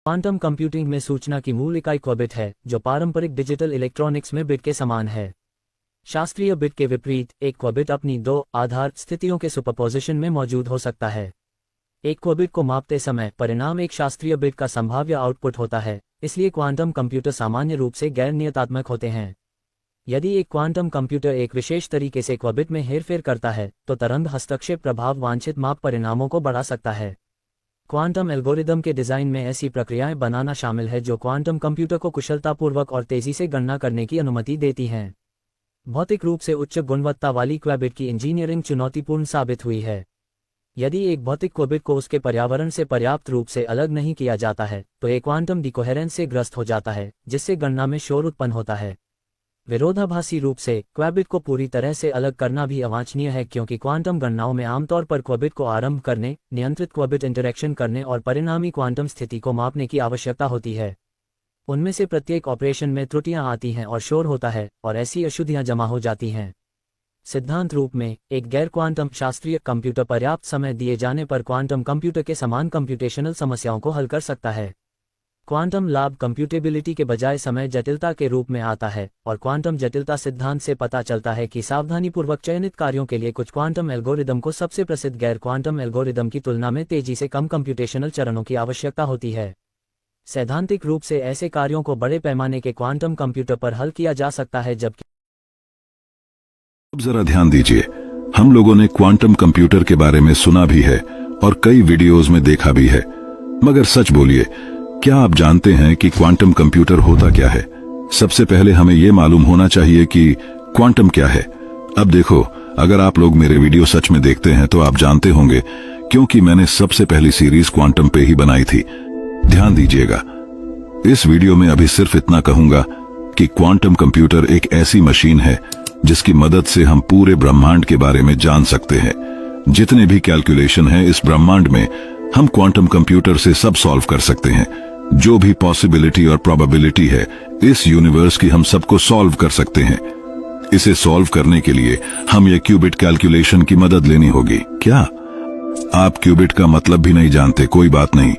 Quantum computing में सूचना की मूल इकाई क्यूबिट है, जो पारंपरिक डिजिटल इलेक्ट्रॉनिक्स में बिट के समान है। शास्त्रीय बिट के विपरीत, एक क्यूबिट अपनी दो आधार स्थितियों के सुपरपोजिशन में मौजूद हो सकता है। एक क्यूबिट को मापते समय परिणाम एक शास्त्रीय बिट का संभाव्य आउटपुट होता है, इसलिए क्वांटम कंप्यूटर सामान्य रूप से गैर नियतात्मक होते हैं। यदि एक क्वांटम कंप्यूटर एक विशेष तरीके से क्यूबिट में हेरफेर करता है, तो तरंग हस्तक्षेप प्रभाव वांछित माप परिणामों को बढ़ा सकता है। क्वांटम एल्गोरिदम के डिज़ाइन में ऐसी प्रक्रियाएं बनाना शामिल है जो क्वांटम कंप्यूटर को कुशलतापूर्वक और तेज़ी से गणना करने की अनुमति देती हैं। भौतिक रूप से उच्च गुणवत्ता वाली क्यूबिट की इंजीनियरिंग चुनौतीपूर्ण साबित हुई है। यदि एक भौतिक क्यूबिट को उसके पर्यावरण से पर्याप्त रूप से अलग नहीं किया जाता है, तो एक क्वांटम डिकोहेरेंस से ग्रस्त हो जाता है, जिससे गणना में शोर उत्पन्न होता है। विरोधाभासी रूप से क्यूबिट को पूरी तरह से अलग करना भी अवांछनीय है, क्योंकि क्वांटम गणनाओं में आमतौर पर क्यूबिट को आरंभ करने, नियंत्रित क्यूबिट इंटरैक्शन करने और परिणामी क्वांटम स्थिति को मापने की आवश्यकता होती है। उनमें से प्रत्येक ऑपरेशन में त्रुटियां आती हैं और शोर होता है, और ऐसी अशुद्धियां जमा हो जाती हैं। सिद्धांत रूप में, एक गैर क्वांटम शास्त्रीय कंप्यूटर पर्याप्त समय दिए जाने पर क्वांटम कंप्यूटर के समान कंप्यूटेशनल समस्याओं को हल कर सकता है। क्वांटम लाभ कंप्यूटेबिलिटी के बजाय समय जटिलता के रूप में आता है, और क्वांटम जटिलता सिद्धांत से पता चलता है कि सावधानीपूर्वक चयनित कार्यों के लिए कुछ क्वांटम एल्गोरिदम को सबसे प्रसिद्ध गैर क्वांटम एल्गोरिदम की तुलना में तेजी से कम कंप्यूटेशनल चरणों की आवश्यकता होती है। सैद्धांतिक रूप से ऐसे कार्यों को बड़े पैमाने के क्वांटम कंप्यूटर पर हल किया जा सकता है, जबकि अब जरा ध्यान दीजिए, हम लोगों ने क्वांटम कंप्यूटर के बारे में सुना भी है और कई वीडियोस में देखा भी है, मगर सच बोलिए, क्या आप जानते हैं कि क्वांटम कंप्यूटर होता क्या है? सबसे पहले हमें यह मालूम होना चाहिए कि क्वांटम क्या है। अब देखो, अगर आप लोग मेरे वीडियो सच में देखते हैं तो आप जानते होंगे, क्योंकि मैंने सबसे पहली सीरीज क्वांटम पे ही बनाई थी। ध्यान दीजिएगा, इस वीडियो में अभी सिर्फ इतना कहूंगा कि क्वांटम कंप्यूटर एक ऐसी मशीन है जिसकी मदद से हम पूरे ब्रह्मांड के बारे में जान सकते हैं। जितने भी कैलकुलेशन है इस ब्रह्मांड में, हम क्वांटम कंप्यूटर से सब सॉल्व कर सकते हैं। जो भी पॉसिबिलिटी और प्रोबेबिलिटी है इस यूनिवर्स की, हम सबको सॉल्व कर सकते हैं। इसे सॉल्व करने के लिए हम ये क्यूबिट कैलकुलेशन की मदद लेनी होगी। क्या आप क्यूबिट का मतलब भी नहीं जानते? कोई बात नहीं,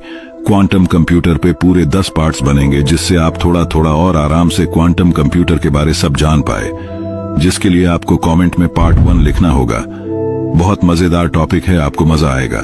क्वांटम कंप्यूटर पे पूरे 10 पार्ट्स बनेंगे, जिससे आप थोड़ा थोड़ा और आराम से क्वांटम कंप्यूटर के बारे सब जान पाए। जिसके लिए आपको कमेंट में पार्ट 1 लिखना होगा। बहुत मजेदार टॉपिक है, आपको मजा आएगा।